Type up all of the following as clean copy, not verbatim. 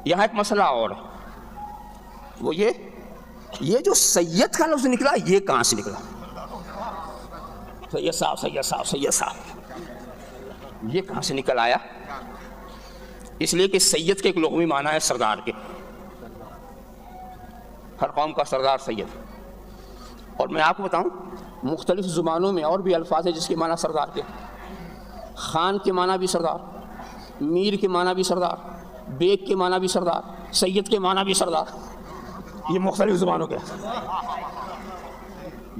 یہاں ایک مسئلہ اور ہے، وہ یہ جو سید کا لفظ نکلا یہ کہاں سے نکلا؟ سید صاحب سید صاحب سید صاحب، یہ کہاں سے نکل آیا؟ اس لیے کہ سید کے ایک لغوی معنی ہے سردار کے، ہر قوم کا سردار سید. اور میں آپ کو بتاؤں مختلف زبانوں میں اور بھی الفاظ ہیں جس کے معنی سردار کے. خان کے معنی بھی سردار، میر کے معنی بھی سردار، بیگ کے معنی بھی سردار، سید کے معنی بھی سردار. یہ مختلف زبانوں کے،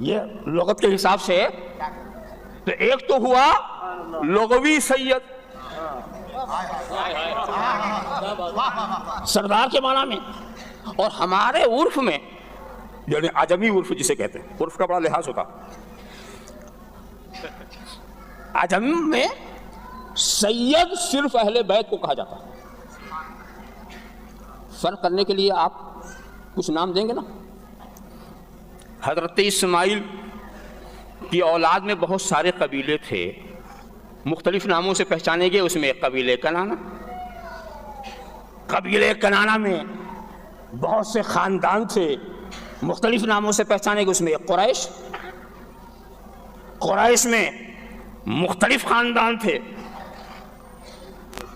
یہ لغت کے حساب سے. تو ایک تو ہوا لغوی سید سردار کے معنی میں، اور ہمارے عرف میں یعنی عجمی عرف جسے کہتے ہیں، عرف کا بڑا لحاظ ہوتا. عجم میں سید صرف اہل بیت کو کہا جاتا. فرق کرنے کے لیے آپ کچھ نام دیں گے نا. حضرت اسماعیل کی اولاد میں بہت سارے قبیلے تھے، مختلف ناموں سے پہچانے گئے. اس میں ایک قبیلے کنانا، قبیلے کنانا میں بہت سے خاندان تھے، مختلف ناموں سے پہچانے گئے. اس میں ایک قریش، قریش میں مختلف خاندان تھے،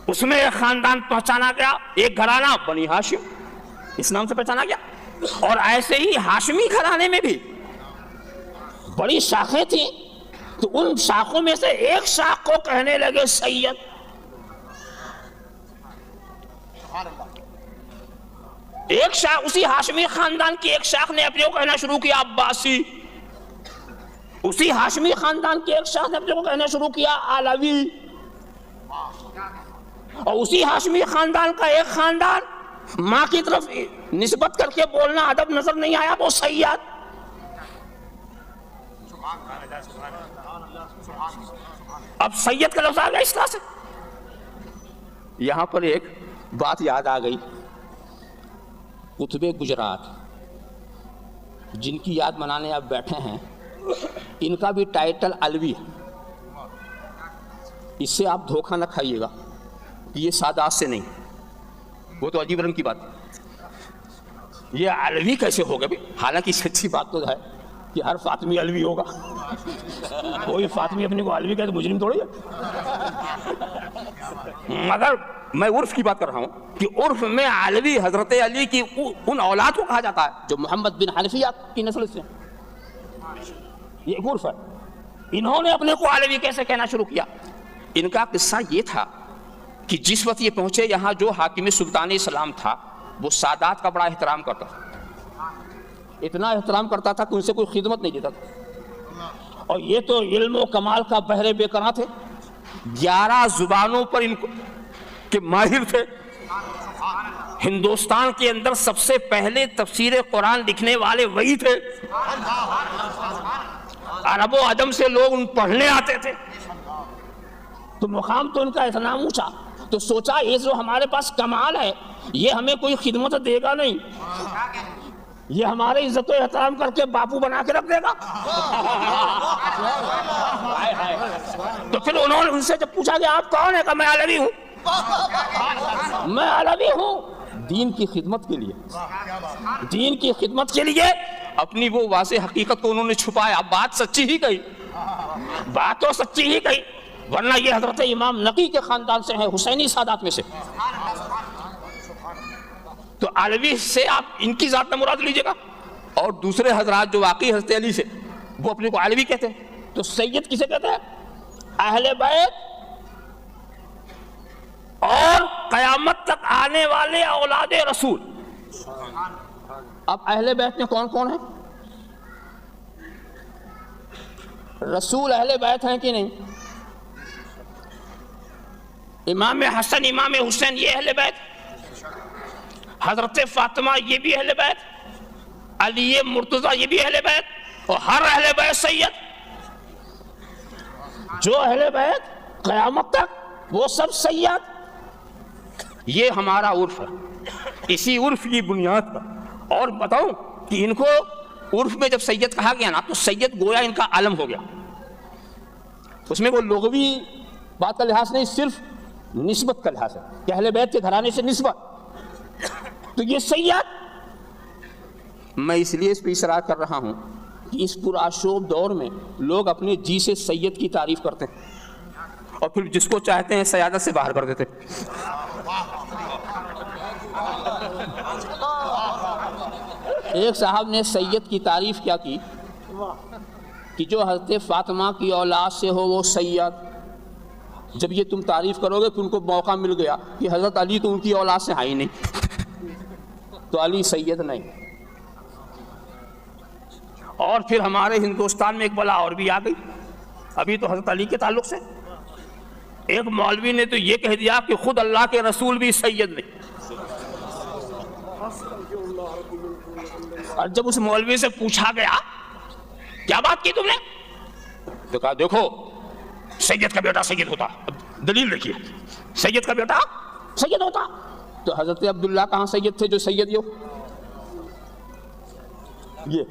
اس میں ایک خاندان پہچانا گیا، ایک گھرانہ بنی ہاشم اس نام سے پہچانا گیا. اور ایسے ہی ہاشمی گھرانے میں بھی بڑی شاخیں تھیں، تو ان شاخوں میں سے ایک شاخ کو کہنے لگے سید. ایک شاخ اسی ہاشمی خاندان کی ایک شاخ نے اپنے کو کہنا شروع کیا عباسی، اسی ہاشمی خاندان کی ایک شاخ نے اپنے کو کہنا شروع کیا علوی، اور اسی ہاشمی خاندان کا ایک خاندان ماں کی طرف نسبت کر کے بولنا ادب نظر نہیں آیا وہ سید. اب سید کا لفظ آ گیا اس طرح سے. یہاں پر ایک بات یاد آ گئی، قطب گجرات جن کی یاد منانے آپ بیٹھے ہیں، ان کا بھی ٹائٹل علوی ہے. اس سے آپ دھوکہ نہ کھائیے گا کہ یہ سادات سے نہیں، وہ تو عجیب رنگ کی بات. یہ علوی کیسے ہوگا بھی؟ حالانکہ سچی بات تو ہے کہ ہر فاطمی علوی ہوگا. کوئی فاطمی اپنے کو علوی کہے تو مجرم تھوڑی ہے. مگر میں عرف کی بات کر رہا ہوں کہ عرف میں علوی حضرت علی کی ان اولاد کو کہا جاتا ہے جو محمد بن حنفیہ کی نسل سے. یہ ایک عرف ہے. انہوں نے اپنے کو علوی کیسے کہنا شروع کیا؟ ان کا قصہ یہ تھا کہ جس وقت یہ پہنچے یہاں، جو حاکم سلطان اسلام تھا وہ سادات کا بڑا احترام کرتا تھا، اتنا احترام کرتا تھا کہ ان سے کوئی خدمت نہیں دیتا تھا. اور یہ تو علم و کمال کا بہرے بے قرار تھے، 11 زبانوں پر ان کے ماہر تھے. ہندوستان کے اندر سب سے پہلے تفسیر قرآن لکھنے والے وہی تھے. عرب و عجم سے لوگ ان پڑھنے آتے تھے، تو مقام تو ان کا اتنا اونچا. تو سوچا یہ جو ہمارے پاس کمال ہے یہ ہمیں کوئی خدمت دے گا نہیں، یہ ہمارے عزت و احترام کر کے باپو بنا کے رکھ دے گا. تو پھر انہوں نے ان سے جب پوچھا کہ آپ کون ہیں، کہا میں علوی ہوں. میں علوی ہوں دین کی خدمت کے لیے، دین کی خدمت کے لیے. اپنی وہ واضح حقیقت کو انہوں نے چھپایا. بات سچی ہی کہی، بات تو سچی ہی کہی، ورنہ یہ حضرت امام نقی کے خاندان سے ہیں، حسینی سادات میں سے. تو علوی سے آپ ان کی ذات میں مراد لیجئے گا. اور دوسرے حضرات جو واقعی حضرت علی سے، وہ اپنے کو علوی کہتے ہیں. تو سید کسے کہتے ہیں؟ اہل بیت اور قیامت تک آنے والے اولاد رسول. اب اہل بیت میں کون کون ہیں؟ رسول اہل بیت ہیں کہ نہیں؟ امام حسن امام حسین یہ اہل بیت، حضرت فاطمہ یہ بھی اہل بیت، علی مرتضی یہ بھی اہل بیت، اور ہر اہل بیت سید. جو اہل بیت قیامت تک وہ سب سید. یہ ہمارا عرف ہے. اسی عرف کی بنیاد پر اور بتاؤں کہ ان کو عرف میں جب سید کہا گیا نا تو سید گویا ان کا عالم ہو گیا. اس میں وہ لغوی بات کا لحاظ نہیں، صرف نسبت کا لحاظ ہے کہ اہل بیت کے گھرانے سے نسبت. تو یہ سید، میں اس لیے اس پہ اصرار کر رہا ہوں کہ اس پرآشوب دور میں لوگ اپنے جی سے سید کی تعریف کرتے ہیں اور پھر جس کو چاہتے ہیں سیادت سے باہر کر دیتے ہیں۔ ایک صاحب نے سید کی تعریف کیا کی کہ جو حضرت فاطمہ کی اولاد سے ہو وہ سید۔ جب یہ تم تعریف کرو گے کہ ان کو موقع مل گیا کہ حضرت علی تو ان کی اولاد سے ہیں ہی نہیں، تو علی سید نہیں۔ اور پھر ہمارے ہندوستان میں ایک بلا اور بھی آ گئی، ابھی تو حضرت علی کے تعلق سے ایک مولوی نے تو یہ کہہ دیا کہ خود اللہ کے رسول بھی سید نہیں۔ اور جب اس مولوی سے پوچھا گیا کیا بات کی تم نے، تو کہا دیکھو سید کا بیٹا سید ہوتا، دلیل دیکھیے، سید کا بیٹا سید ہوتا، تو حضرت عبداللہ کہاں سید تھے جو سید یہ